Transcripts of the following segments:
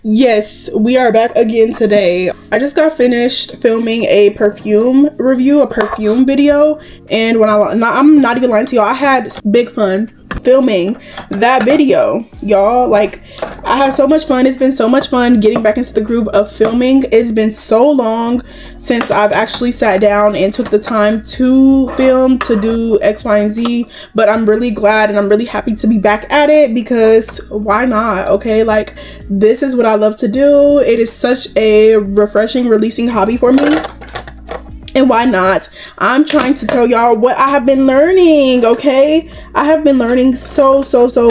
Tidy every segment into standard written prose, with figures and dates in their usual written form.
Yes, we are back again today. I just got finished filming a perfume review, a perfume video, and I'm not even lying to y'all, I had big fun filming that video, y'all. Like, I had so much fun. It's been so much fun getting back into the groove of filming. It's been so long since I've actually sat down and took the time to film, to do X, Y, and Z, but I'm really glad and I'm really happy to be back at it, because why not? Okay, like, this is what I love to do. It is such a refreshing, releasing hobby for me. And why not? I'm trying to tell y'all what I have been learning, okay? I have been learning so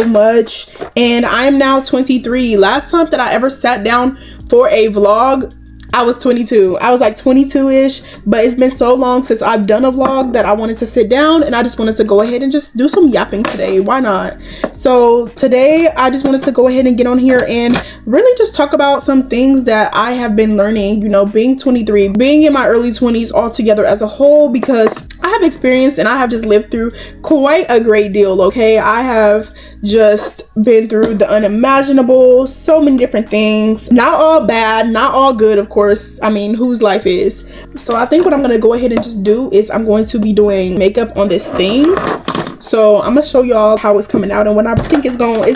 much, and I'm now 23. Last time that I ever sat down for a vlog, I was 22. I was like 22-ish, but it's been so long since I've done a vlog that I wanted to sit down, and I just wanted to go ahead and just do some yapping today. Why not? So today I just wanted to go ahead and get on here and really just talk about some things that I have been learning, you know, being 23, being in my early 20s all together as a whole, because I have experienced and I have just lived through quite a great deal, okay? I have just been through the unimaginable, so many different things. Not all bad, not all good, of course. I mean, whose life is? So I think what I'm gonna go ahead and just do is I'm going to be doing makeup on this thing. So I'm gonna show y'all how it's coming out, and what I think it's gonna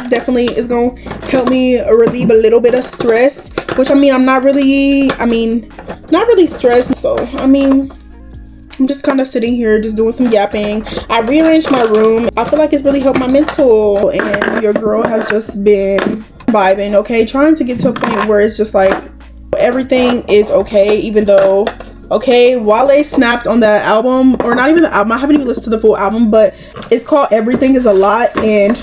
help me relieve a little bit of stress, which I'm not really stressed. So I'm just kind of sitting here just doing some yapping. I rearranged my room. I feel like it's really helped my mental, and your girl has just been vibing, okay? Trying to get to a point where it's just like everything is okay, even though, okay, Wale snapped on the album, or not even the album, I haven't even listened to the full album, but it's called Everything Is a Lot, and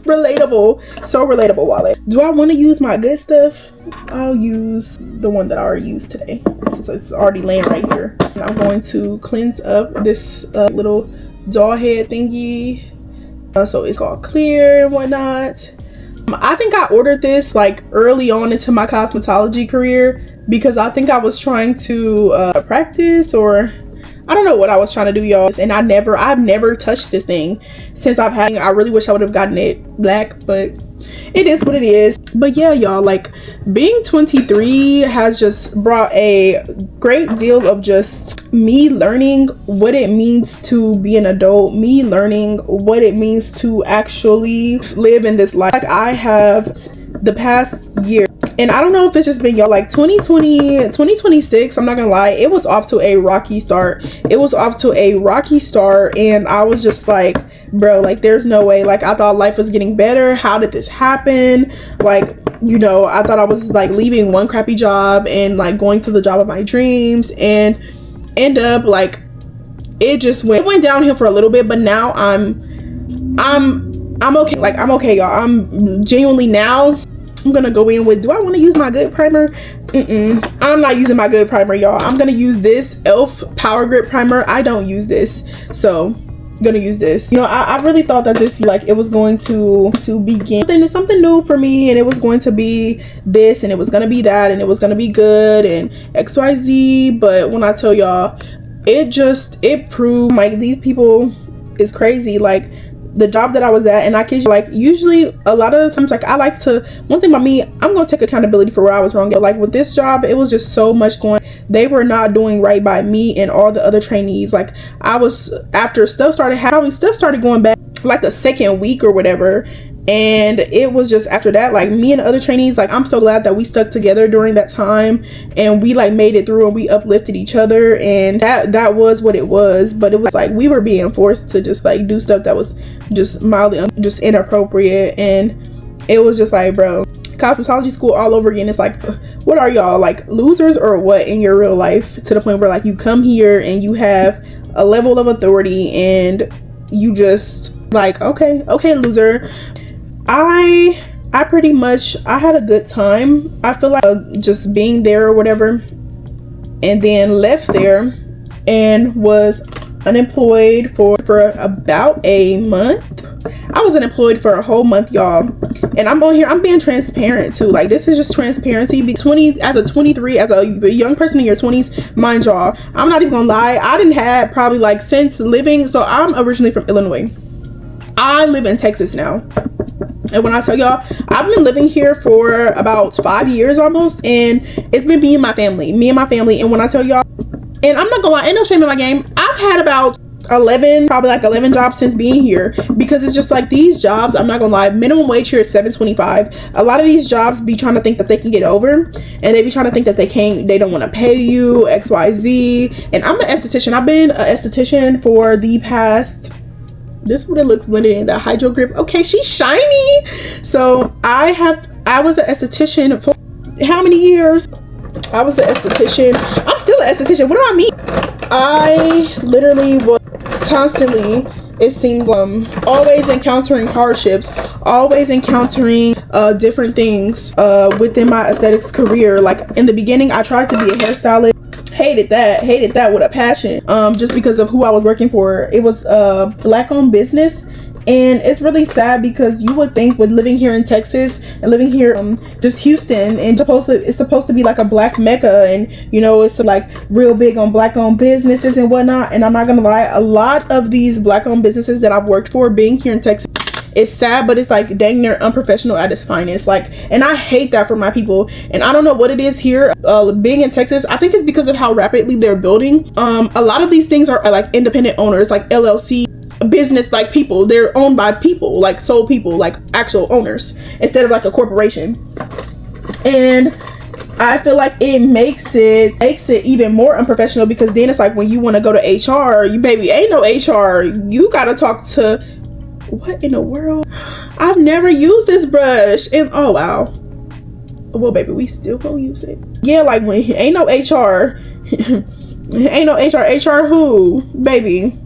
relatable, so relatable, Wale. Do I want to use my good stuff? I'll use the one that I already used today, since it's already laying right here. And I'm going to cleanse up this little doll head thingy, so it's called Clear and whatnot. I think I ordered this like early on into my cosmetology career, because I think I was trying to practice, or I don't know what I was trying to do, y'all. And I've never touched this thing since I've had it. I really wish I would have gotten it black, but it is what it is. But yeah, y'all, like, being 23 has just brought a great deal of just me learning what it means to be an adult, me learning what it means to actually live in this life. Like, I have the past year, and I don't know if it's just been, y'all, like 2026, I'm not gonna lie, it was off to a rocky start. And I was just like, bro, like, there's no way. Like, I thought life was getting better. How did this happen? Like, you know, I thought I was like leaving one crappy job and like going to the job of my dreams, and end up like it went downhill for a little bit. But now I'm okay. Like, I'm okay, y'all. I'm genuinely now. I'm gonna go in with, do I want to use my good primer? I'm not using my good primer, y'all. I'm gonna use this e.l.f. Power Grip Primer. I don't use this, so I'm gonna use this. You know, I really thought that this, like, it was going to begin something new for me, and it was going to be this, and it was gonna be that, and it was gonna be good, and XYZ. But when I tell y'all, it proved, like, these people is crazy. Like, the job that I was at, and I kid you, like, usually a lot of the times, like, I like to, one thing about me, I'm gonna take accountability for where I was wrong. Like, with this job, it was just so much going, they were not doing right by me and all the other trainees. Like, after stuff started going bad like the second week or whatever, and it was just after that, like, me and the other trainees, like, I'm so glad that we stuck together during that time, and we like made it through, and we uplifted each other, and that was what it was. But it was like we were being forced to just like do stuff that was just mildly just inappropriate, and it was just like, bro, cosmetology school all over again. It's like, what are y'all, like, losers or what in your real life, to the point where like you come here and you have a level of authority and you just like, okay, loser. I pretty much, I had a good time. I feel like just being there or whatever, and then left there and was unemployed for about a month. I was unemployed for a whole month, y'all. And I'm on here, I'm being transparent too. Like, this is just transparency. As a young person in your 20s, mind y'all, I'm not even gonna lie, I didn't have probably, like, since living, so I'm originally from Illinois. I live in Texas now. And when I tell y'all, I've been living here for about 5 years almost, and it's been me and my family. And when I tell y'all, and I'm not gonna lie, ain't no shame in my game, I've had about 11, probably like 11 jobs since being here, because it's just like these jobs, I'm not gonna lie, minimum wage here is $7.25. A lot of these jobs be trying to think that they can get over, and they be trying to think that they don't want to pay you XYZ. And I'm an esthetician. I've been an esthetician for the past, this is what it looks blended in, the hydro grip. Okay, she's shiny. So I was an esthetician for how many years? I was an esthetician. I'm still an esthetician. What do I mean? I literally was constantly, it seemed, always encountering hardships, always encountering different things within my aesthetics career. Like in the beginning, I tried to be a hairstylist. Hated that with a passion, just because of who I was working for. It was a Black-owned business, and it's really sad because you would think with living here in Texas and living here just Houston, and it's supposed to be like a Black mecca, and you know, it's like real big on Black-owned businesses and whatnot. And I'm not gonna lie, a lot of these Black-owned businesses that I've worked for being here in Texas, it's sad, but it's like dang near unprofessional at its finest. Like, and I hate that for my people. And I don't know what it is here, being in Texas. I think it's because of how rapidly they're building. A lot of these things are like independent owners, like LLC business, like people. They're owned by people, like sole people, like actual owners, instead of like a corporation. And I feel like it makes it even more unprofessional, because then it's like when you want to go to HR, you baby ain't no HR. You gotta talk to, what in the world? I've never used this brush, and oh wow. Well baby, we still gonna use it. Yeah, like when ain't no HR. Ain't no HR who? Baby,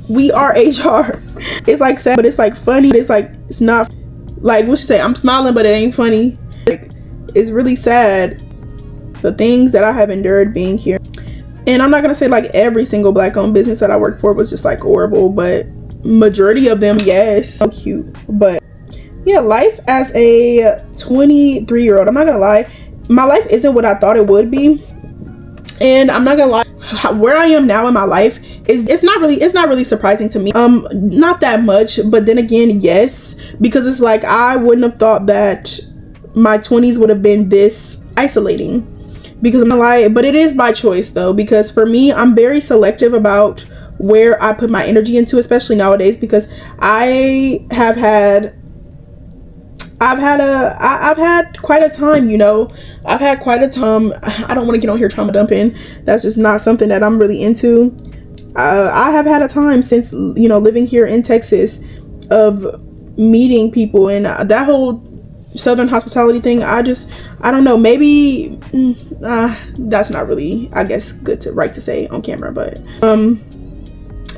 we are HR. It's like sad, but it's like funny. It's like, it's not like, what you say, I'm smiling but it ain't funny. Like, it's really sad, the things that I have endured being here. And I'm not gonna say like every single Black-owned business that I worked for was just like horrible, but majority of them, yes. So cute. But yeah, life as a 23-year-old, I'm not gonna lie, my life isn't what I thought it would be. And I'm not gonna lie, where I am now in my life is, it's not really surprising to me. Not that much, but then again, yes, because it's like I wouldn't have thought that my 20s would have been this isolating, because I'm not gonna lie, but it is by choice though, because for me, I'm very selective about where I put my energy into, especially nowadays, because I've had quite a time, you know. I've had quite a time. I don't want to get on here trauma dumping. That's just not something that I'm really into. I have had a time since, you know, living here in Texas, of meeting people, and that whole Southern hospitality thing, I don't know, maybe that's not really, I guess, right to say on camera, but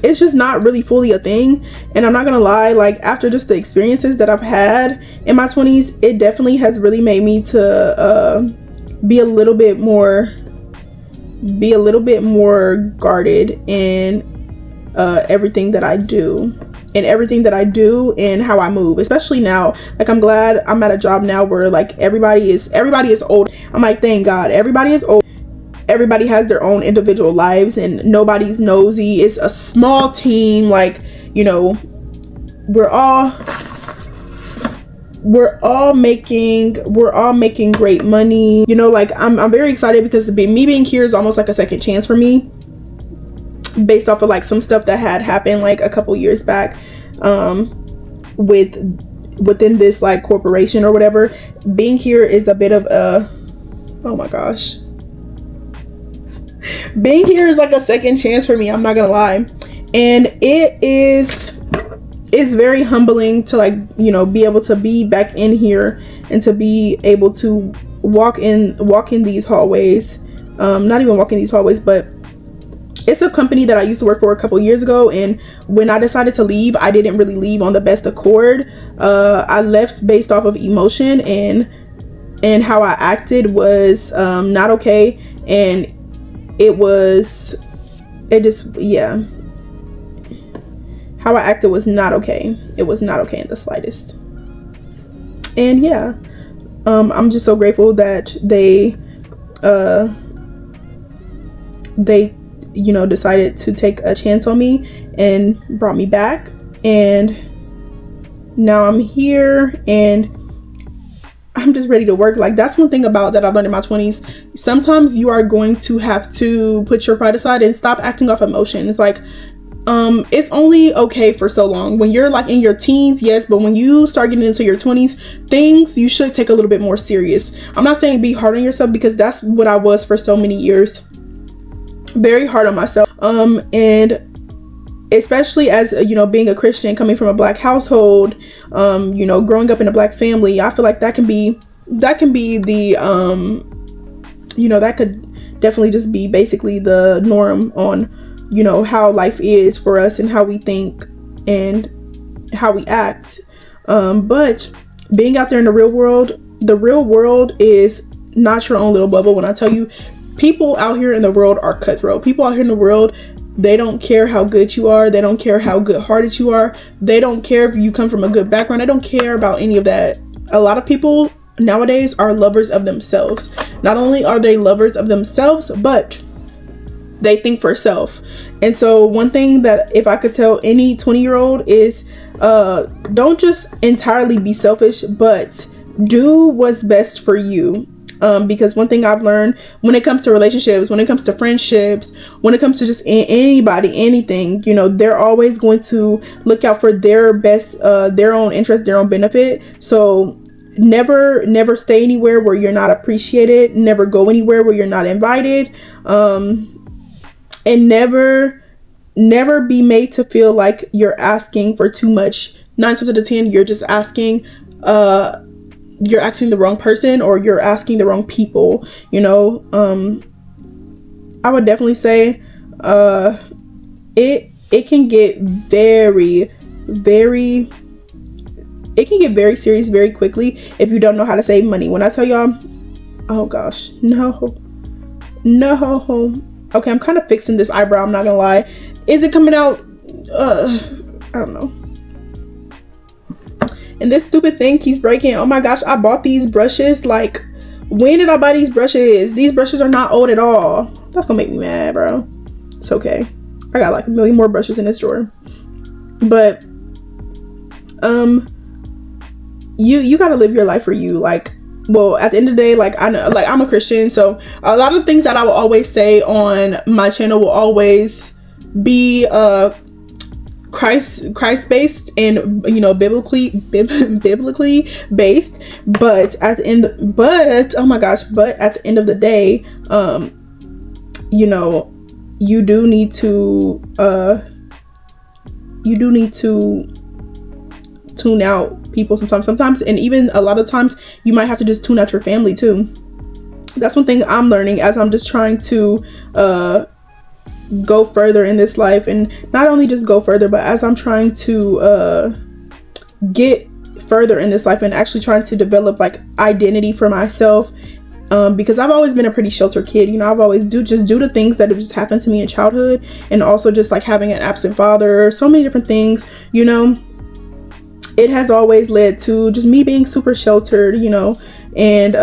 it's just not really fully a thing. And I'm not gonna lie, like after just the experiences that I've had in my 20s, it definitely has really made me to be a little bit more guarded in everything that I do, and how I move, especially now. Like, I'm glad I'm at a job now where like everybody is old. I'm like, thank God, everybody is old. Everybody has their own individual lives, and nobody's nosy. It's a small team. Like, you know, we're all making great money, you know. Like, I'm very excited, because me being here is almost like a second chance for me, based off of like some stuff that had happened like a couple years back within this like corporation or whatever. Being here is a bit of a, oh my gosh, being here is like a second chance for me, I'm not gonna lie. And it's very humbling to, like, you know, be able to be back in here and to be able to walk in these hallways, not even walk in these hallways, but it's a company that I used to work for a couple years ago, and when I decided to leave, I didn't really leave on the best accord. I left based off of emotion, and how I acted was not okay, and how I acted was not okay. It was not okay in the slightest. And yeah, I'm just so grateful that they you know, decided to take a chance on me and brought me back. And now I'm here and I'm just ready to work. Like, that's one thing about that I've learned in my 20s. Sometimes you are going to have to put your pride aside and stop acting off emotion. It's like, it's only okay for so long. When you're like in your teens, yes, but when you start getting into your 20s, things you should take a little bit more serious. I'm not saying be hard on yourself, because that's what I was for so many years. Very hard on myself. And especially as, you know, being a Christian, coming from a Black household, you know, growing up in a Black family, I feel like that can be the, you know, that could definitely just be basically the norm on, you know, how life is for us and how we think and how we act. But being out there in the real world is not your own little bubble. When I tell you, people out here in the world are cutthroat. People out here in the world, they don't care how good you are. They don't care how good-hearted you are. They don't care if you come from a good background. They don't care about any of that. A lot of people nowadays are lovers of themselves. Not only are they lovers of themselves, but they think for self. And so one thing that if I could tell any 20-year-old is, don't just entirely be selfish, but do what's best for you. Because one thing I've learned when it comes to relationships, when it comes to friendships, when it comes to just anybody, anything, you know, they're always going to look out for their best, their own interest, their own benefit. So never stay anywhere where you're not appreciated. Never go anywhere where you're not invited. And never be made to feel like you're asking for too much. 9 times out of 10, you're just asking, you're asking the wrong person, or you're asking the wrong people, you know. I would definitely say it can get very serious very quickly if you don't know how to save money. When I tell y'all, oh gosh, no. Okay, I'm kind of fixing this eyebrow, I'm not gonna lie. Is it coming out? I don't know. And this stupid thing keeps breaking. Oh my gosh, I bought these brushes. Like, when did I buy these brushes? These brushes are not old at all. That's gonna make me mad, bro. It's okay. I got like a million more brushes in this drawer. But you gotta live your life for you. Like, well, at the end of the day, like, I know, like, I'm a Christian, so a lot of things that I will always say on my channel will always be Christ based and, you know, biblically based. But at the end, oh my gosh, but at the end of the day, you know, you do need to tune out people sometimes, and even a lot of times you might have to just tune out your family too. That's one thing I'm learning as I'm just trying to go further in this life, and not only just go further, but as I'm trying to get further in this life and actually trying to develop like identity for myself, because I've always been a pretty sheltered kid. You know, I've always due to things that have just happened to me in childhood, and also just like having an absent father, so many different things, you know. It has always led to just me being super sheltered, you know, and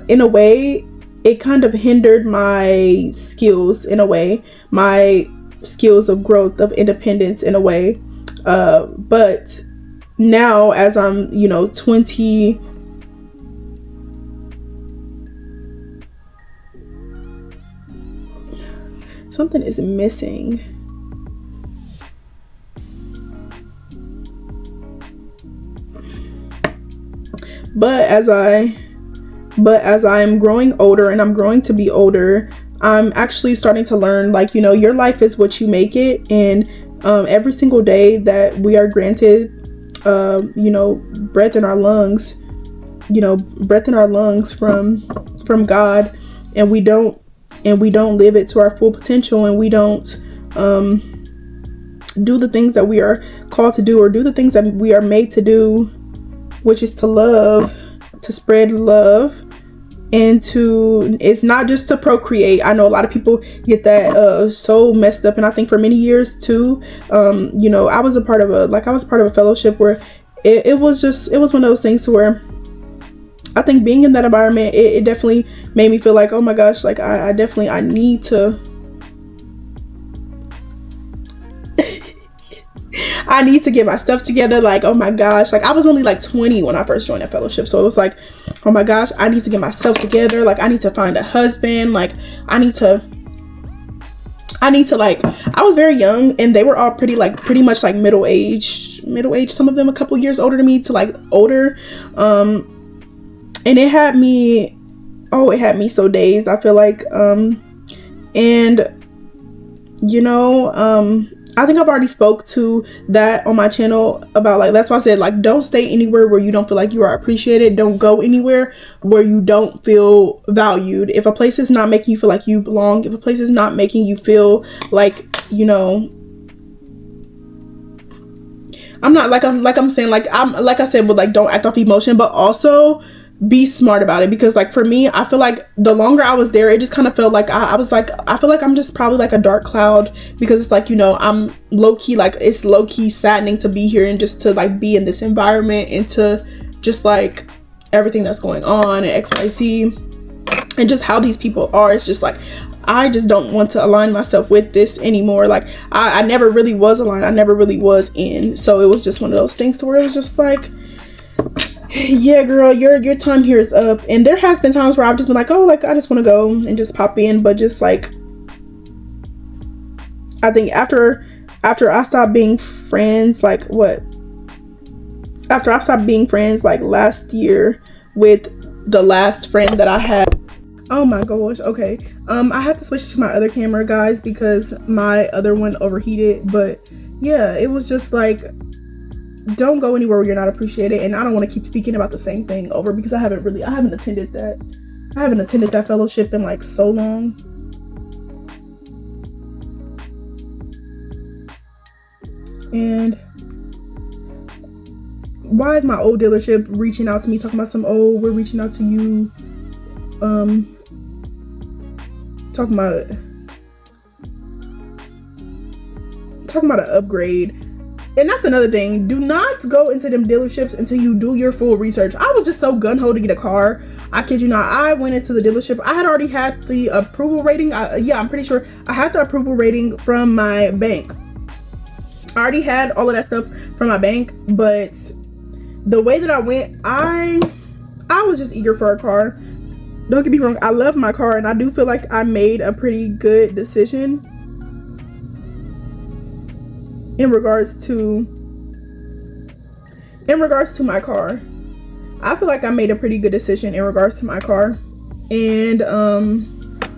in a way it kind of hindered my skills, in a way, my skills of growth, of independence, in a way. But now, as I'm, you know, 20, something is missing. But as I'm growing older, and I'm growing to be older, I'm actually starting to learn, like, you know, your life is what you make it. And every single day that we are granted, you know, breath in our lungs from God, and we don't live it to our full potential, and we don't do the things that we are called to do, or do the things that we are made to do, which is to love, to spread love, and it's not just to procreate. I know a lot of people get that so messed up, and I think for many years too, you know, I was part of a fellowship where it was one of those things to where I think being in that environment, it definitely made me feel like, oh my gosh, like I need to I need to get my stuff together. Like, oh my gosh, like I was only like 20 when I first joined that fellowship, so it was like, oh my gosh, I need to get myself together. Like I need to find a husband. Like I need to like, I was very young, and they were all pretty much like middle age, some of them a couple years older than me to like older, and it had me so dazed, I feel like, and you know, I think I've already spoke to that on my channel about, like, that's why I said, like, don't stay anywhere where you don't feel like you are appreciated. Don't go anywhere where you don't feel valued. If a place is not making you feel like you belong, if a place is not making you feel like, you know, I'm not like I'm saying, like I said, but like, don't act off emotion, but also be smart about it. Because like for me, I feel like the longer I was there, it just kind of felt like I was like, I feel like I'm just probably like a dark cloud, because it's like, you know, I'm low-key, like it's low-key saddening to be here and just to like be in this environment and to just like everything that's going on and XYZ and just how these people are. It's just like, I just don't want to align myself with this anymore. Like I never really was aligned, I never really was in, so it was just one of those things to where it was just like, yeah girl, your time here is up. And there has been times where I've just been like, oh, like I just want to go and just pop in, but just like, I think after I stopped being friends, like after I stopped being friends like last year with the last friend that I had. Oh my gosh, okay, I had to switch to my other camera, guys, because my other one overheated. But yeah, it was just like, don't go anywhere where you're not appreciated. And I don't want to keep speaking about the same thing over, because I haven't attended that fellowship in like so long. And why is my old dealership reaching out to me talking about some, oh, we're reaching out to you, talking about an upgrade. And that's another thing. Do not go into them dealerships until you do your full research. I was just so gung-ho to get a car. I kid you not. I went into the dealership. I had already had the approval rating. Yeah, I'm pretty sure I had the approval rating from my bank. I already had all of that stuff from my bank. But the way that I went, I was just eager for a car. Don't get me wrong. I love my car, and I do feel like I made a pretty good decision in regards to my car. I feel like I made a pretty good decision in regards to my car, and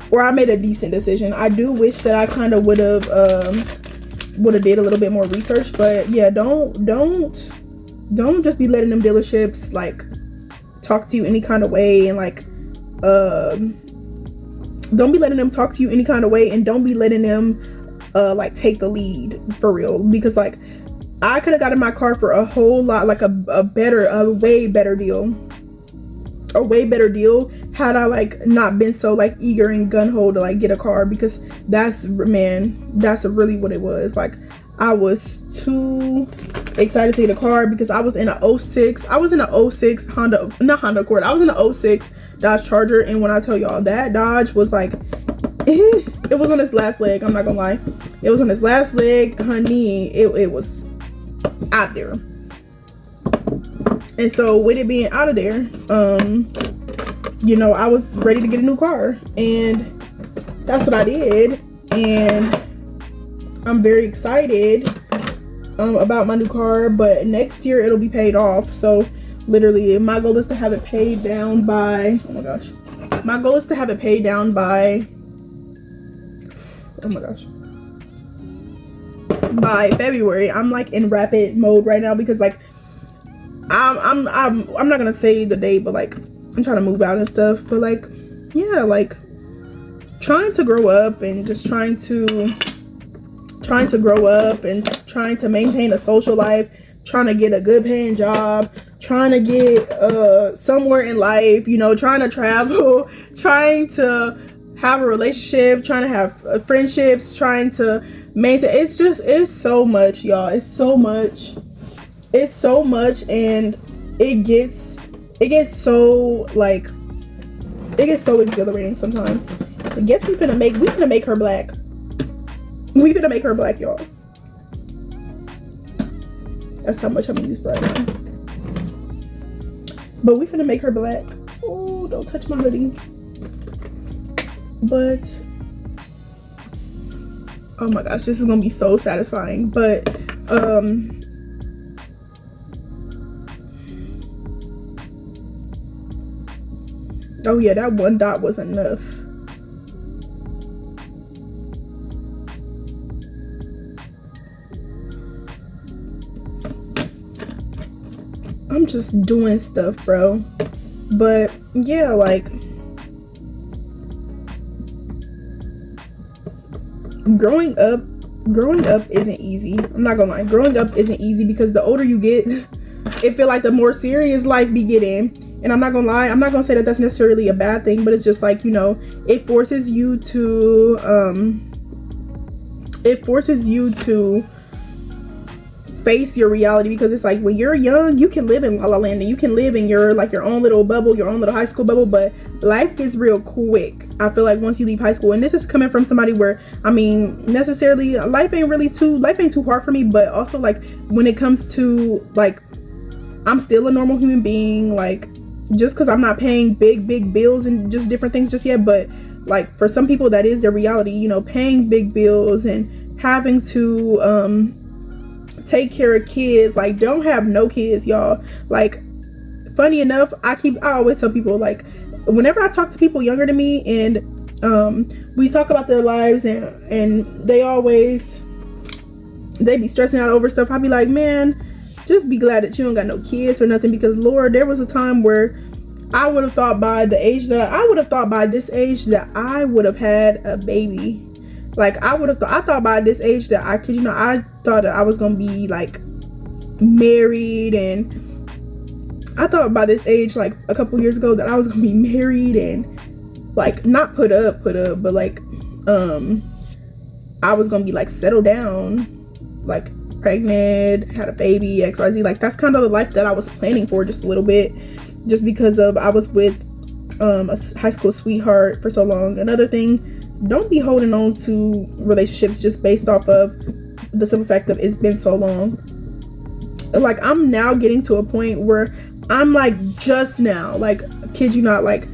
or I made a decent decision. I do wish that I kind of would have did a little bit more research. But yeah, don't just be letting them dealerships like talk to you any kind of way, and like don't be letting them talk to you any kind of way, and don't be letting them like take the lead for real. Because like, I could have gotten my car for a whole lot, like a way better deal had I like not been so like eager and gun-ho to like get a car. Because that's really what it was. Like, I was too excited to get a car because I was in a 06 Honda, not Honda Accord, I was in a 06 Dodge Charger. And when I tell y'all, that Dodge was like, it was on its last leg. I'm not gonna lie, it was on its last leg, honey. It was out there. And so with it being out of there, you know, I was ready to get a new car, and that's what I did. And I'm very excited about my new car. But next year it'll be paid off. So literally, my goal is to have it paid down by, oh my gosh, my goal is to have it paid down by, oh my gosh, by February. I'm like in rapid mode right now, because like I'm not gonna say the date, but like I'm trying to move out and stuff. But like, yeah, like trying to grow up and just trying to grow up and trying to maintain a social life, trying to get a good paying job, trying to get somewhere in life, you know, trying to travel, trying to have a relationship, trying to have friendships, trying to maintain. It's so much, y'all. It's so much, and it gets so like, it gets so exhilarating sometimes. I guess we finna make her black. We finna make her black, y'all. That's how much I'm gonna use for right now. But we finna make her black. Oh, don't touch my hoodie. But oh my gosh, this is gonna be so satisfying. But oh yeah, that one dot was enough. I'm just doing stuff, bro. But yeah, like growing up isn't easy. I'm not gonna lie, growing up isn't easy, because the older you get, it feel like the more serious life be getting. And I'm not gonna lie, I'm not gonna say that that's necessarily a bad thing, but it's just like, you know, it forces you to face your reality, because it's like when you're young, you can live in La La Land and you can live in your like your own little bubble, your own little high school bubble, but life gets real quick. I feel like once you leave high school, and this is coming from somebody where, I mean, necessarily life ain't too hard for me, but also like when it comes to like, I'm still a normal human being, like just because I'm not paying big bills and just different things just yet, but like for some people that is their reality, you know, paying big bills and having to take care of kids. Like, don't have no kids, y'all. Like, funny enough, I always tell people, like, whenever I talk to people younger than me and we talk about their lives and they be stressing out over stuff, I'll be like, man, just be glad that you don't got no kids or nothing, because Lord, there was a time where I would have thought by this age that I would have had a baby. Like, I thought by this age that, I kid you not, I thought that I was gonna be like married, and I thought by this age, like a couple years ago, that I was gonna be married and like not put up, but like I was gonna be like settled down, like pregnant, had a baby, XYZ. Like, that's kind of the life that I was planning for, just a little bit, just because of I was with a high school sweetheart for so long. Another thing, don't be holding on to relationships just based off of the simple fact of it's been so long. Like, I'm now getting to a point where I'm like, just now, like, kid you not, like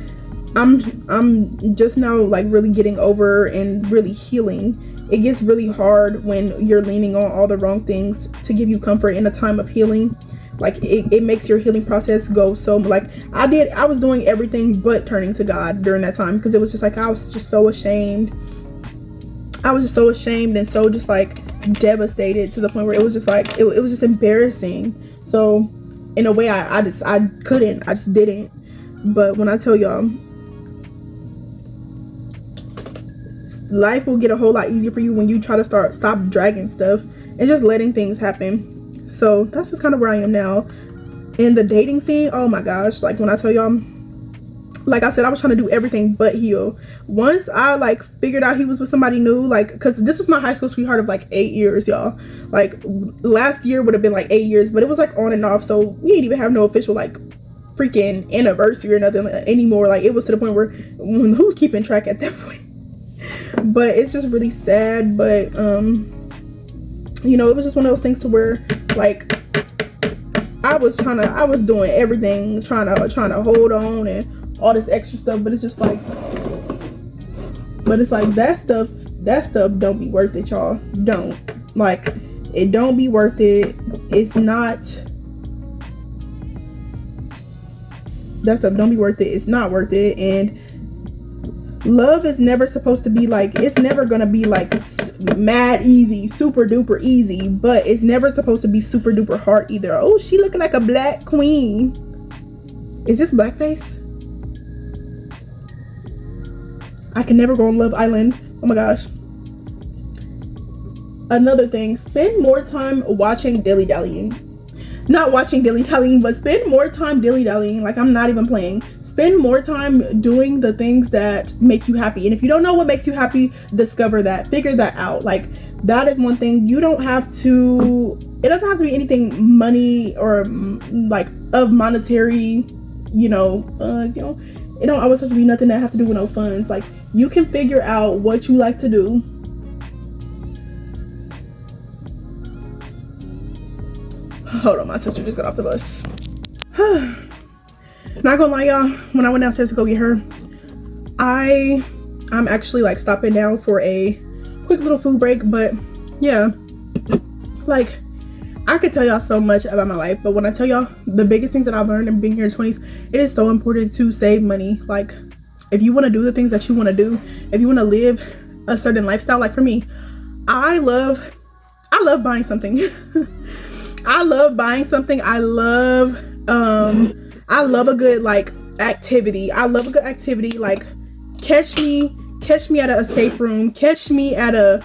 I'm just now like really getting over and really healing. It gets really hard when you're leaning on all the wrong things to give you comfort in a time of healing. Like, it makes your healing process go so, like, I was doing everything but turning to God during that time, because it was just like, I was just so ashamed. And so just like devastated, to the point where it was just like, it was just embarrassing. So in a way, I just didn't. But when I tell y'all, life will get a whole lot easier for you when you try to stop dragging stuff and just letting things happen. So that's just kind of where I am now in the dating scene. Oh my gosh, like when I tell y'all, like I said, I was trying to do everything but heal. Once I like figured out he was with somebody new, like, because this was my high school sweetheart of like 8 years, y'all. Like, last year would have been like 8 years, but it was like on and off, so we didn't even have no official like freaking anniversary or nothing anymore. Like, it was to the point where who's keeping track at that point? But it's just really sad. But you know, it was just one of those things to where, like, I was doing everything, trying to hold on and all this extra stuff, but it's just like, that stuff don't be worth it, y'all. Don't. Like, it don't be worth it. It's not, that stuff don't be worth it. It's not worth it. And love is never supposed to be like, it's never gonna be like mad easy, super duper easy, but it's never supposed to be super duper hard either. Oh, she looking like a black queen. Is this blackface? I can never go on Love Island. Oh my gosh. Another thing, spend more time watching dilly-dallying. Not watching dilly-dallying, but spend more time dilly-dallying. Like, I'm not even playing. Spend more time doing the things that make you happy. And if you don't know what makes you happy, discover that. Figure that out. Like, that is one thing. You don't have to, it doesn't have to be anything money or like of monetary, you know, it don't always have to be nothing that have to do with no funds. Like, you can figure out what you like to do. Hold on, my sister just got off the bus. Not gonna lie, y'all, when I went downstairs to go get her, I'm actually like stopping down for a quick little food break. But yeah, like I could tell y'all so much about my life, but when I tell y'all the biggest things that I've learned in being here in 20s, it is so important to save money. Like if you want to do the things that you want to do, if you want to live a certain lifestyle, like for me, I love buying something. I love buying something. I love a good like activity. I love a good activity. Like catch me at an escape room, catch me at an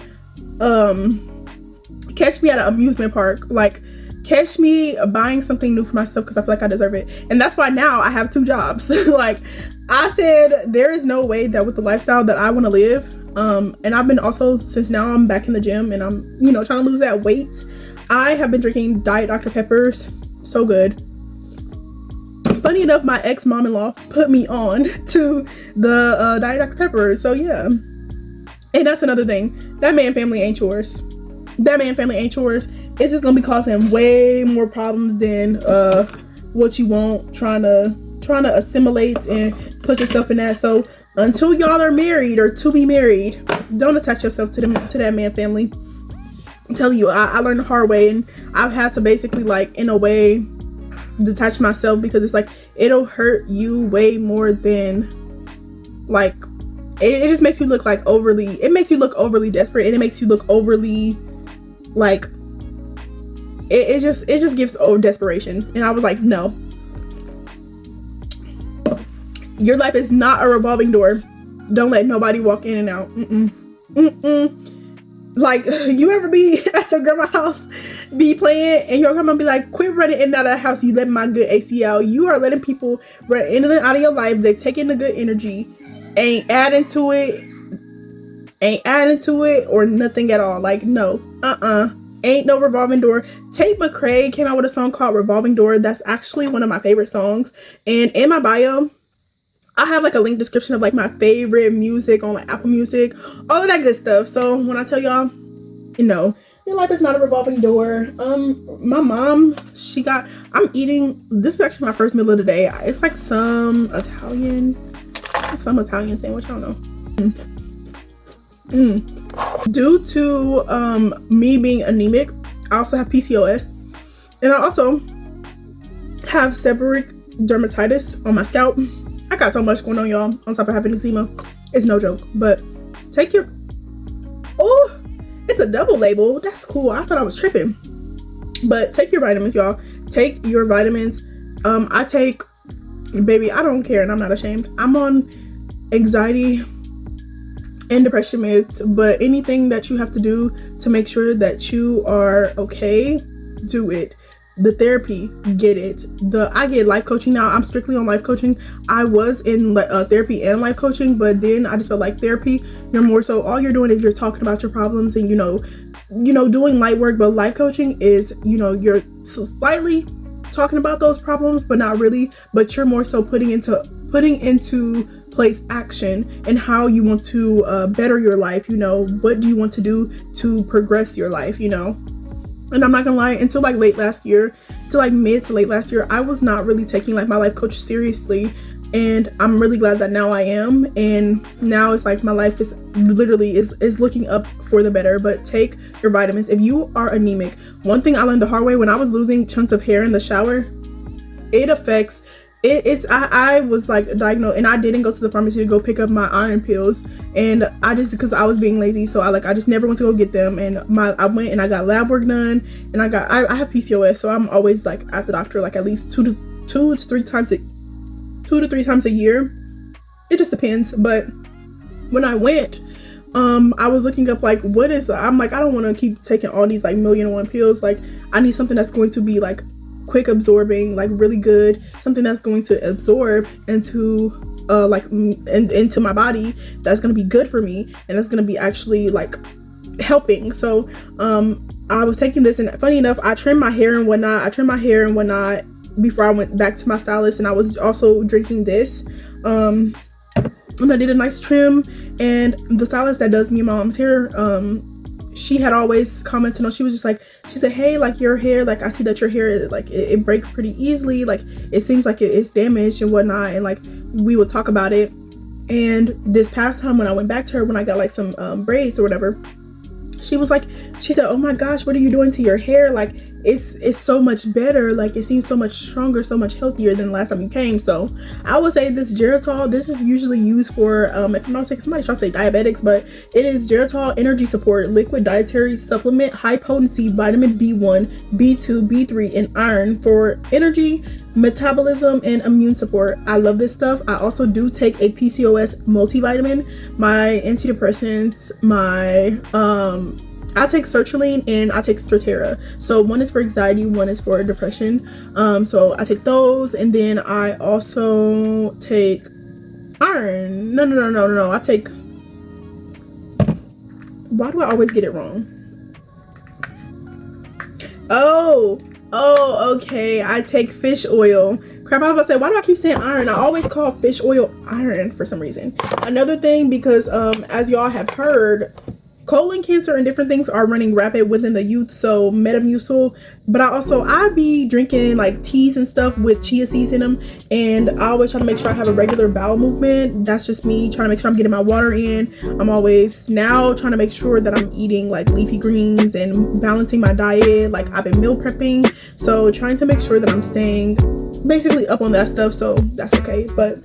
amusement park, like catch me buying something new for myself, because I feel like I deserve it. And that's why now I have 2 jobs. Like I said, there is no way that with the lifestyle that I want to live, and I've been also, since now I'm back in the gym and I'm, you know, trying to lose that weight, I have been drinking Diet Dr. Peppers. So good. Funny enough, my ex-mom-in-law put me on to the Diet Dr. Peppers. So yeah. And that's another thing. That man family ain't yours. That man family ain't yours. It's just gonna be causing way more problems than what you want, trying to assimilate and put yourself in that. So until y'all are married or to be married, don't attach yourself to that man family. I'm telling you, I learned the hard way, and I've had to basically, like, in a way, detach myself, because it's like it'll hurt you way more than, like, it just makes you look like overly desperate, and it makes you look overly, like, it just gives desperation. And I was like, no, your life is not a revolving door. Don't let nobody walk in and out. Like, you ever be at your grandma's house, be playing, and your grandma be like, quit running in and out of the house, you let my good AC out. You are letting people run in and out of your life. They take in the good energy, ain't adding to it or nothing at all. Like, no, ain't no revolving door. Tate McRae came out with a song called Revolving Door. That's actually one of my favorite songs. And in my bio, I have like a link description of like my favorite music on like Apple Music, all of that good stuff. So when I tell y'all, you know, your life is not a revolving door. My mom, I'm eating, this is actually my first meal of the day. It's like some Italian sandwich, I don't know. Due to me being anemic, I also have PCOS, and I also have seborrheic dermatitis on my scalp. I got so much going on, y'all, on top of having eczema. It's no joke. But take your, oh, it's a double label. That's cool. I thought I was tripping. But take your vitamins, y'all. Take your vitamins. I take, baby, I don't care, and I'm not ashamed. I'm on anxiety and depression meds, but anything that you have to do to make sure that you are okay, do it. The therapy, get it. I get life coaching now. I'm strictly on life coaching. I was in therapy and life coaching, but then I just felt like therapy, you're more so, all you're doing is you're talking about your problems and, you know, doing light work. But life coaching is, you know, you're slightly talking about those problems, but not really. But you're more so putting into place action and how you want to better your life. You know, what do you want to do to progress your life, you know? And I'm not gonna lie, until like mid to late last year, I was not really taking like my life coach seriously. And I'm really glad that now I am. And now it's like my life is literally is looking up for the better. But take your vitamins. If you are anemic, one thing I learned the hard way, when I was losing chunks of hair in the shower, it affects, I was like diagnosed, and I didn't go to the pharmacy to go pick up my iron pills, and I just, because I was being lazy, so I just never went to go get them. And I went and I got lab work done, and I have PCOS, so I'm always like at the doctor like at least two to three times a year. It just depends. But when I went, I was looking up like I'm like, I don't want to keep taking all these like 1,000,001 pills. Like, I need something that's going to be like quick absorbing, like really good, something that's going to absorb into into my body, that's going to be good for me, and that's going to be actually like helping. So I was taking this, and funny enough, I trimmed my hair and whatnot before I went back to my stylist, and I was also drinking this, and I did a nice trim. And the stylist that does me and my mom's hair, she had always commented on, she was just like, she said, hey, like your hair, like I see that your hair, like it breaks pretty easily, like it seems like it's damaged and whatnot. And like we would talk about it. And this past time when I went back to her, when I got like some braids or whatever, she said, oh my gosh, what are you doing to your hair? Like it's so much better, like it seems so much stronger, so much healthier than the last time you came. So I would say this Geritol, this is usually used for if I'm not mistaken, somebody trying to say diabetics, but it is Geritol Energy Support Liquid Dietary Supplement, high potency vitamin B1, B2, B3 and iron for energy, metabolism and immune support. I love this stuff. I also do take a PCOS multivitamin, my antidepressants, my I take sertraline and I take Strattera. So one is for anxiety, one is for depression. So I take those, and then I also take iron. No. I take, why do I always get it wrong? Oh, okay. I take fish oil. Crap, I was about to say, why do I keep saying iron? I always call fish oil iron for some reason. Another thing, because as y'all have heard, colon cancer and different things are running rapid within the youth, so Metamucil. But I be drinking like teas and stuff with chia seeds in them, and I always try to make sure I have a regular bowel movement. That's just me trying to make sure I'm getting my water in. I'm always now trying to make sure that I'm eating like leafy greens and balancing my diet. Like I've been meal prepping, so trying to make sure that I'm staying basically up on that stuff, so that's okay. But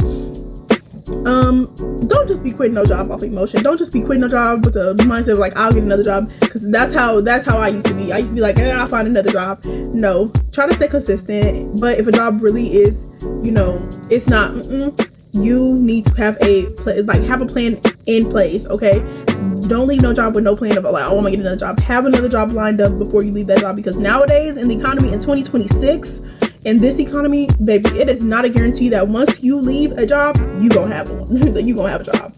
don't just be quitting no job off emotion. Don't just be quitting no job with the mindset of like, I'll get another job, because that's how I used to be. I used to be like, I'll find another job. No, try to stay consistent. But if a job really is, it's not, you need to have a plan in place. Okay, don't leave no job with no plan of like, oh, I'm gonna get another job. Have another job lined up before you leave that job, because nowadays in the economy in 2026, in this economy, baby, it is not a guarantee that once you leave a job, you gonna have one. You gonna have a job.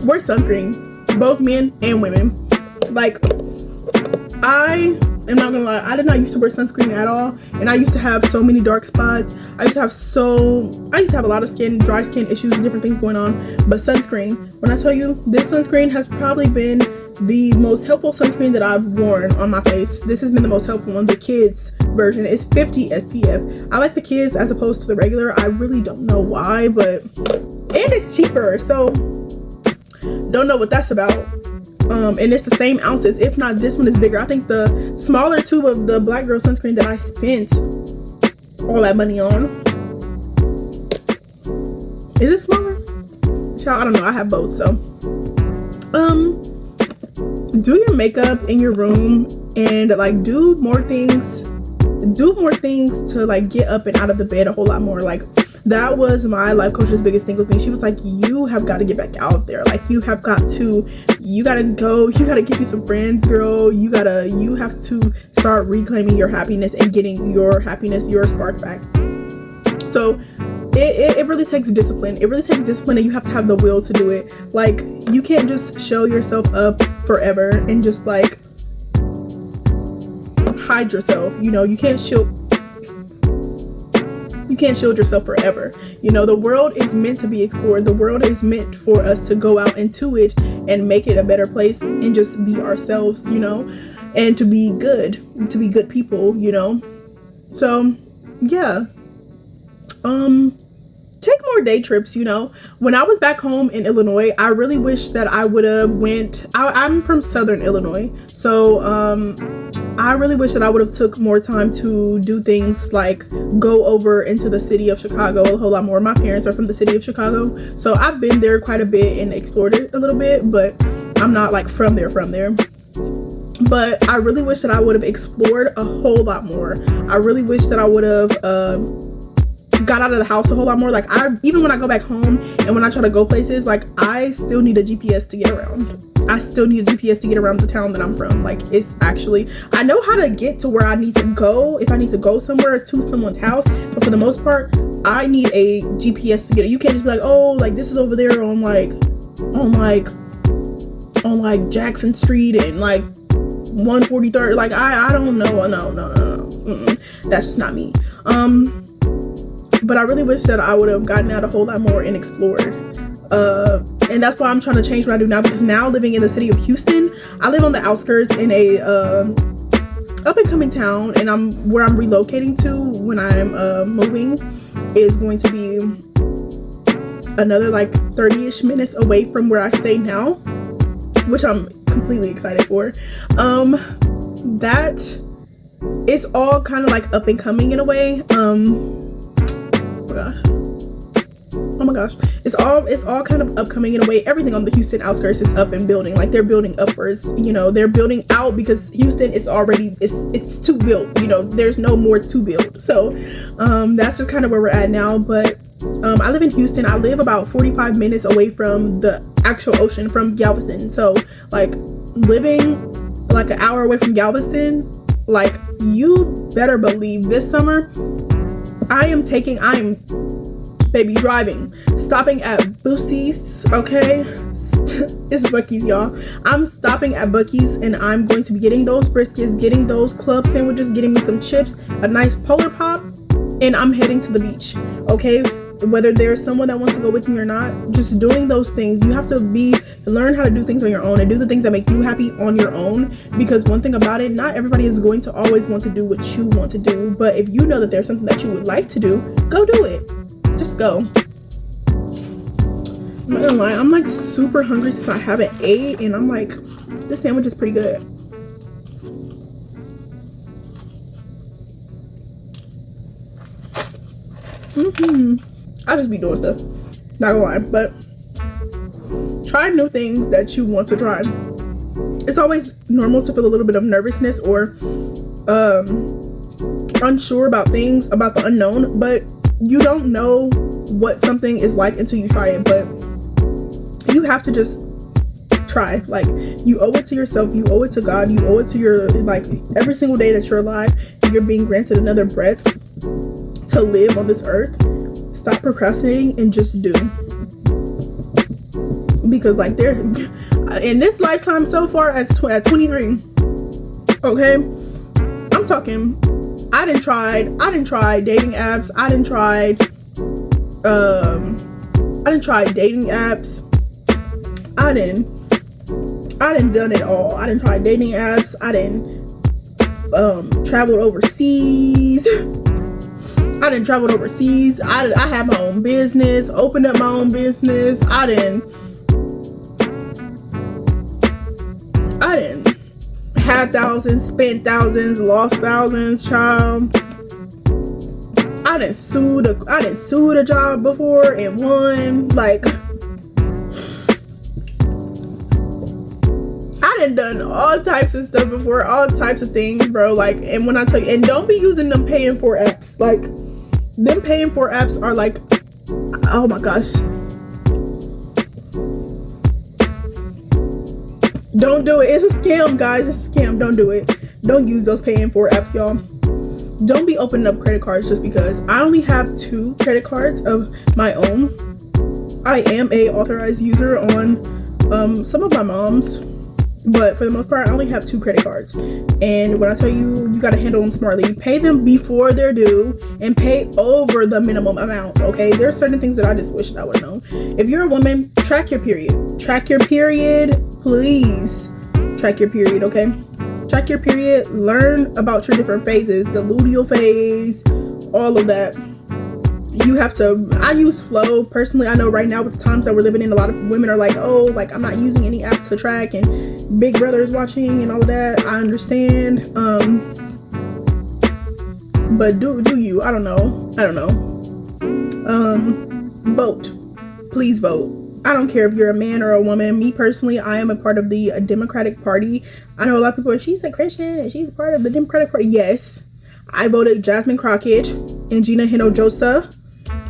Wear sunscreen, both men and women. Like, I am not gonna lie, I did not used to wear sunscreen at all, and I used to have so many dark spots. I used to have a lot of dry skin issues, different things going on. But sunscreen, when I tell you, this sunscreen has probably been the most helpful sunscreen that I've worn on my face. This has been the most helpful one. The kids version is 50 SPF. I like the kids as opposed to the regular. I really don't know why, but and it's cheaper, so don't know what that's about. And it's the same ounces, if not this one is bigger. I think the smaller tube of the Black Girl sunscreen that I spent all that money on, is it smaller? Child, I don't know. I have both. So do your makeup in your room, and like do more things to like get up and out of the bed a whole lot more. Like that was my life coach's biggest thing with me. She was like, you have got to get back out there. Like you gotta go, you gotta get you some friends, girl. You have to start reclaiming your happiness and getting your happiness, your spark back. So it really takes discipline. It really takes discipline, and you have to have the will to do it. Like you can't just show yourself up forever and just like hide yourself. You can't shield yourself forever. The world is meant to be explored. The world is meant for us to go out into it and make it a better place and just be ourselves, and to be good people, So yeah. Take more day trips. When I was back home in Illinois, I really wish that I would have I'm from Southern Illinois, so I really wish that I would have took more time to do things like go over into the city of Chicago a whole lot more. My parents are from the city of Chicago, so I've been there quite a bit and explored it a little bit, but I'm not like from there. But I really wish that I would have explored a whole lot more. I really wish that I would have got out of the house a whole lot more. Like even when I go back home and when I try to go places, like I still need a GPS to get around. I still need a GPS to get around the town that I'm from. Like it's actually, I know how to get to where I need to go if I need to go somewhere to someone's house, but for the most part I need a GPS to get it. You can't just be like, oh, like this is over there on like Jackson Street and like 143rd. Like I don't know. No. That's just not me. But I really wish that I would have gotten out a whole lot more and explored. And that's why I'm trying to change what I do now, because now living in the city of Houston, I live on the outskirts in a up and coming town, and where I'm relocating to when I'm moving is going to be another like 30-ish minutes away from where I stay now, which I'm completely excited for. That it's all kind of like up and coming in a way. Oh my gosh, it's all kind of upcoming in a way. Everything on the Houston outskirts is up and building, like they're building upwards, you know, they're building out, because Houston is already, it's too built, you know, there's no more to build. So that's just kind of where we're at now. But I live in Houston. I live about 45 minutes away from the actual ocean, from Galveston. So like living like an hour away from Galveston, like you better believe this summer I am baby driving, stopping at Boosie's, okay? It's Buc-ee's, y'all. I'm stopping at Buc-ee's, and I'm going to be getting those briskets, getting those club sandwiches, getting me some chips, a nice Polar Pop, and I'm heading to the beach, okay? Whether there's someone that wants to go with me or not, just doing those things. You have to learn how to do things on your own and do the things that make you happy on your own, because one thing about it, not everybody is going to always want to do what you want to do. But if you know that there's something that you would like to do, go do it. Just go. I'm not gonna lie, I'm like super hungry since I haven't ate, and I'm like, this sandwich is pretty good. I just be doing stuff, not gonna lie. But try new things that you want to try. It's always normal to feel a little bit of nervousness or unsure about things, about the unknown, but you don't know what something is like until you try it. But you have to just try. Like, you owe it to yourself, you owe it to God, you owe it to your, like, every single day that you're alive, you're being granted another breath to live on this earth. Stop procrastinating and just do. Because like, there in this lifetime so far at 23, okay, I'm talking, I done tried dating apps. I done tried dating apps. I done done it all. I done tried dating apps. I done traveled overseas. I have my own business, opened up my own business. I done had thousands, spent thousands, lost thousands, child. I done sued a job before and won. Like, I done all types of stuff before, all types of things, bro. Like, and when I tell you, and don't be using them paying for apps. Like, them paying for apps are like, oh my gosh. Don't do it. It's a scam, guys. It's a scam. Don't do it. Don't use those paying for apps, y'all. Don't be opening up credit cards just because. I only have 2 credit cards of my own. I am a authorized user on some of my mom's, but for the most part, I only have 2 credit cards. And when I tell you, you gotta handle them smartly. Pay them before they're due and pay over the minimum amount, okay? There are certain things that I just wish that I would know. If you're a woman, track your period. Track your period, please. Track your period, okay? Track your period. Learn about your different phases, the luteal phase, all of that. You have to, I use Flow. Personally, I know right now with the times that we're living in, a lot of women are like, oh, like, I'm not using any app to track, and Big Brother is watching and all of that. I understand. But do you? I don't know. Vote. Please vote. I don't care if you're a man or a woman. Me personally, I am a part of the Democratic Party. I know a lot of people, she's a Christian and she's a part of the Democratic Party. Yes. I voted Jasmine Crockett and Gina Hinojosa.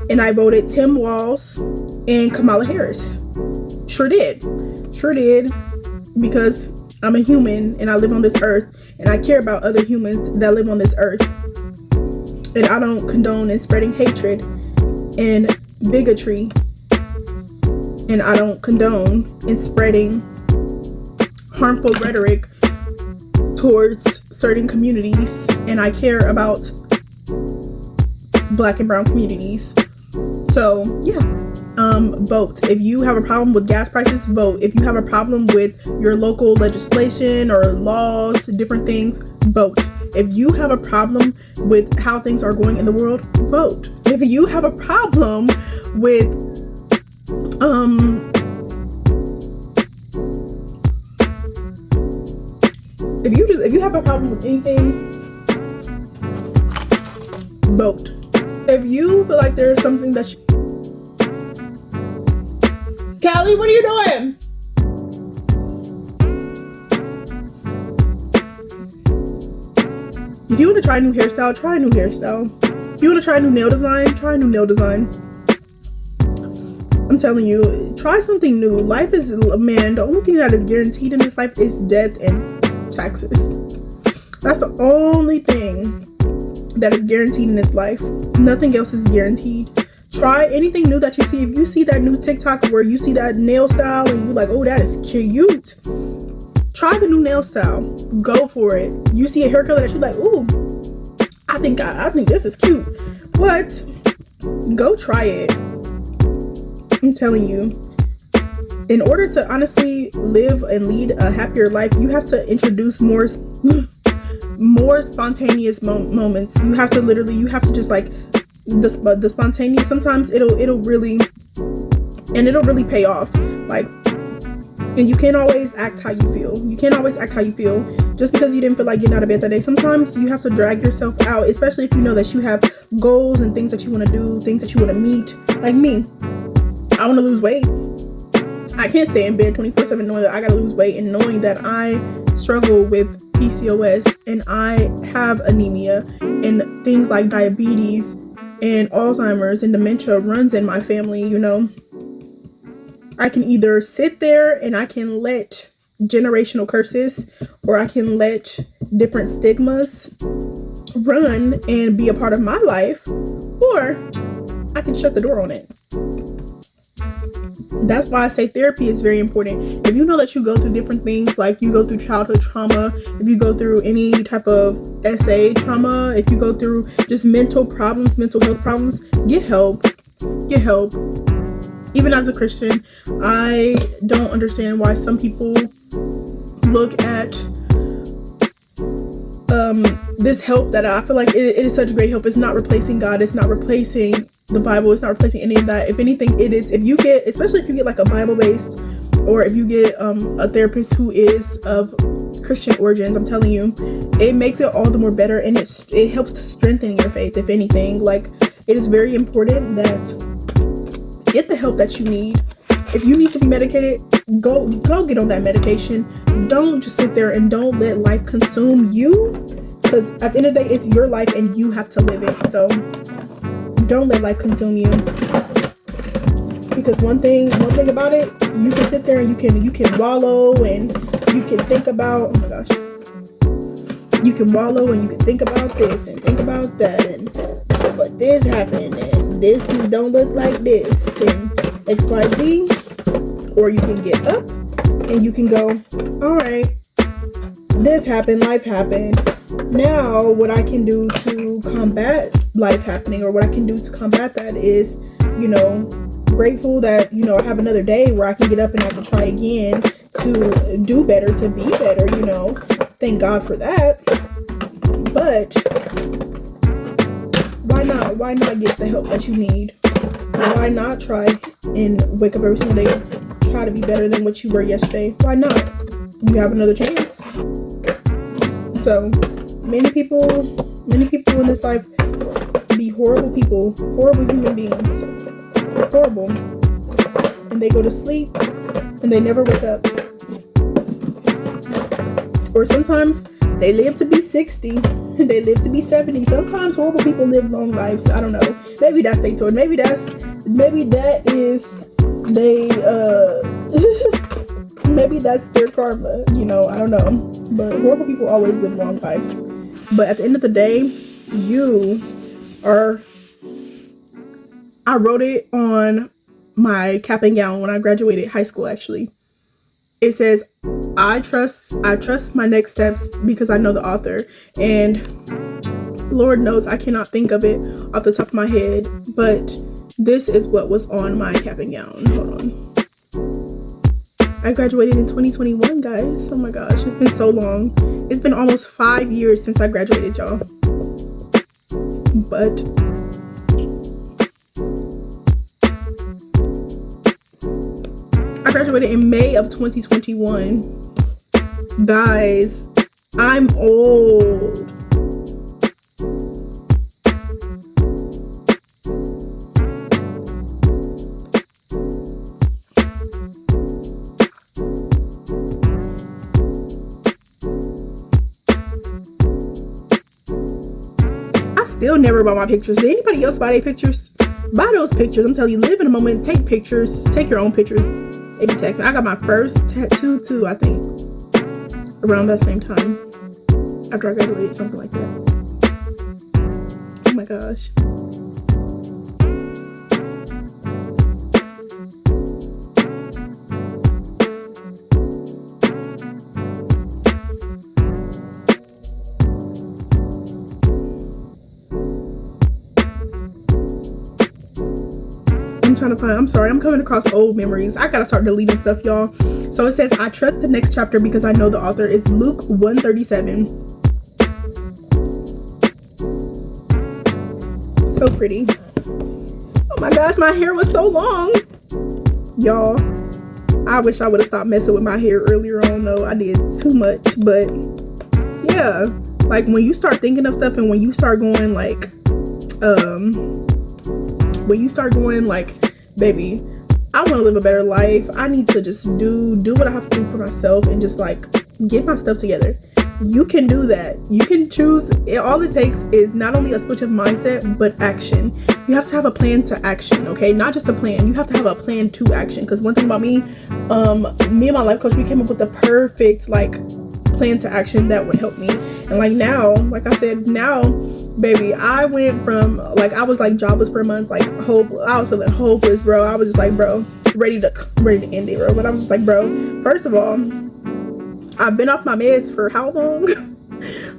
And I voted Tim Walz and Kamala Harris. Sure did. Because I'm a human and I live on this earth. And I care about other humans that live on this earth. And I don't condone in spreading hatred and bigotry. And I don't condone in spreading harmful rhetoric towards certain communities. And I care about Black and brown communities. So yeah, vote. If you have a problem with gas prices, vote. If you have a problem with your local legislation or laws, different things, vote. If you have a problem with how things are going in the world, vote. If you have a problem with if you have a problem with anything, vote. If you feel like there's something that Callie, what are you doing? If you want to try a new hairstyle, try a new hairstyle. If you want to try a new nail design, try a new nail design. I'm telling you, try something new. Life is, man, the only thing that is guaranteed in this life is death and taxes. That's the only thing that is guaranteed in this life. Nothing else is guaranteed. Try anything new that you see. If you see that new TikTok where you see that nail style and you're like, oh, that is cute, try the new nail style. Go for it. You see a hair color that you're like, ooh, I think this is cute. What? Go try it. I'm telling you, in order to honestly live and lead a happier life, you have to introduce more spontaneous moments. You have to just like the spontaneous. Sometimes it'll really pay off. Like, and you can't always act how you feel. You can't always act how you feel just because you didn't feel like getting out of bed that day. Sometimes you have to drag yourself out, especially if you know that you have goals and things that you want to do, things that you want to meet. Like me, I want to lose weight. I can't stay in bed 24/7 knowing that I gotta lose weight and knowing that I struggle with PCOS and I have anemia and things like diabetes and Alzheimer's and dementia runs in my family. You know, I can either sit there and I can let generational curses, or I can let different stigmas run and be a part of my life, or I can shut the door on it. That's why I say therapy is very important. If you know that you go through different things, like you go through childhood trauma, if you go through any type of SA trauma, if you go through just mental health problems, get help. Get help. Even as a Christian, I don't understand why some people look at this help that I feel like it is such great help. It's not replacing God. It's not replacing the Bible. It's not replacing any of that. If anything, it is, especially if you get like a Bible based, or if you get a therapist who is of Christian origins, I'm telling you, it makes it all the more better, and it helps to strengthen your faith. If anything, like, it is very important that get the help that you need. If you need to be medicated, go get on that medication. Don't just sit there and don't let life consume you, because at the end of the day, it's your life and you have to live it. So don't let life consume you, because one thing about it, you can sit there and you can wallow and you can think about, oh my gosh, you can wallow and you can think about this and think about that, and but this happened and this don't look like this and XYZ. Or you can get up and you can go, all right, this happened, life happened. Now what I can do to combat life happening, or what I can do to combat that is, you know, grateful that, you know, I have another day where I can get up and I can try again to do better, to be better, you know. Thank God for that. But why not get the help that you need? Why not try and wake up every single day, try to be better than what you were yesterday? Why not? You have another chance. So many people in this life be horrible people, horrible human beings, horrible, and they go to sleep and they never wake up. Or sometimes they live to be 60, they live to be 70. Sometimes horrible people live long lives. I don't know. Maybe that's their toy. Maybe that is they maybe that's their karma. You know, I don't know. But horrible people always live long lives. But at the end of the day, you are. I wrote it on my cap and gown when I graduated high school. Actually, it says, I trust my next steps because I know the author. And Lord knows I cannot think of it off the top of my head, but This is what was on my cap and gown. Hold on. I graduated in 2021, guys. Oh my gosh, it's been so long. It's been almost 5 years since I graduated, y'all. But I graduated in May of 2021. Guys, I'm old. Still never buy my pictures. Did anybody else buy their pictures? Buy those pictures. I'm telling you, live in a moment. Take pictures. Take your own pictures. They be texting. I got my first tattoo too, I think, around that same time. After I graduated, something like that. Oh my gosh. I'm sorry, I'm coming across old memories. I gotta start deleting stuff, y'all. So it says, I trust the next chapter because I know the author is Luke 137. So pretty. Oh my gosh, my hair was so long, y'all. I wish I would have stopped messing with my hair earlier on, though. I did too much. But yeah, like when you start thinking of stuff and when you start going like baby, I want to live a better life. I need to just do what I have to do for myself and just like get my stuff together. You can do that. You can choose. All it takes is not only a switch of mindset, but action. You have to have a plan to action, okay? Not just a plan. You have to have a plan to action. Because one thing about me, me and my life coach, we came up with the perfect like plan to action that would help me. And like now, like I said, now, baby, I went from like, I was like jobless for a month, like I was feeling hopeless, bro. I was just like, bro, ready to end it, bro. But I was just like, bro, first of all, I've been off my meds for how long?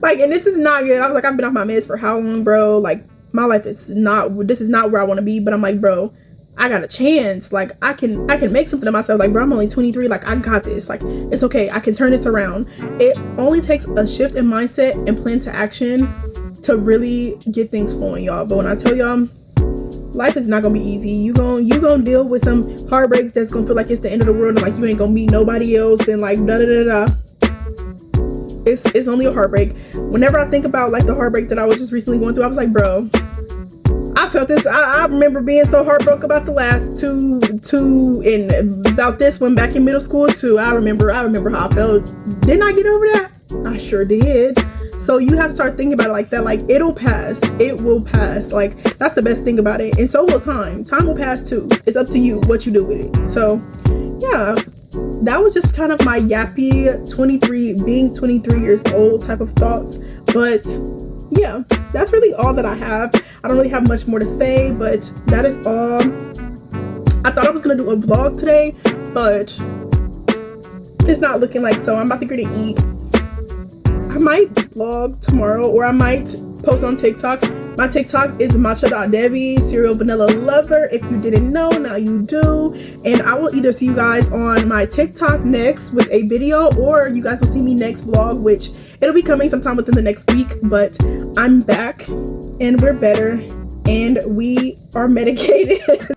Like, and this is not good. I was like, I've been off my meds for how long, bro? Like, my life is not, this is not where I want to be. But I'm like, bro, I got a chance. Like, I can make something of myself. Like, bro, I'm only 23. Like, I got this. Like, it's okay. I can turn this around. It only takes a shift in mindset and plan to action to really get things flowing, y'all. But when I tell y'all, life is not gonna be easy. You gonna deal with some heartbreaks that's gonna feel like it's the end of the world and like you ain't gonna meet nobody else and like da da da da. It's only a heartbreak. Whenever I think about like the heartbreak that I was just recently going through, I was like, bro, I felt this. I remember being so heartbroken about the last two and about this one back in middle school too. I remember how I felt. Didn't I get over that? I sure did. So you have to start thinking about it like that. Like, it'll pass. It will pass. Like, that's the best thing about it. And so will time. Time will pass too. It's up to you what you do with it. So yeah, that was just kind of my yappy 23 years old type of thoughts. But yeah, that's really all that I have. I don't really have much more to say, but that is all. I thought I was gonna do a vlog today, but it's not looking like so. I'm about to get to eat. I might vlog tomorrow, or I might post on TikTok. My TikTok is Matcha.Devy, serial vanilla lover. If you didn't know, now you do. And I will either see you guys on my TikTok next with a video, or you guys will see me next vlog, which it'll be coming sometime within the next week. But I'm back and we're better and we are medicated.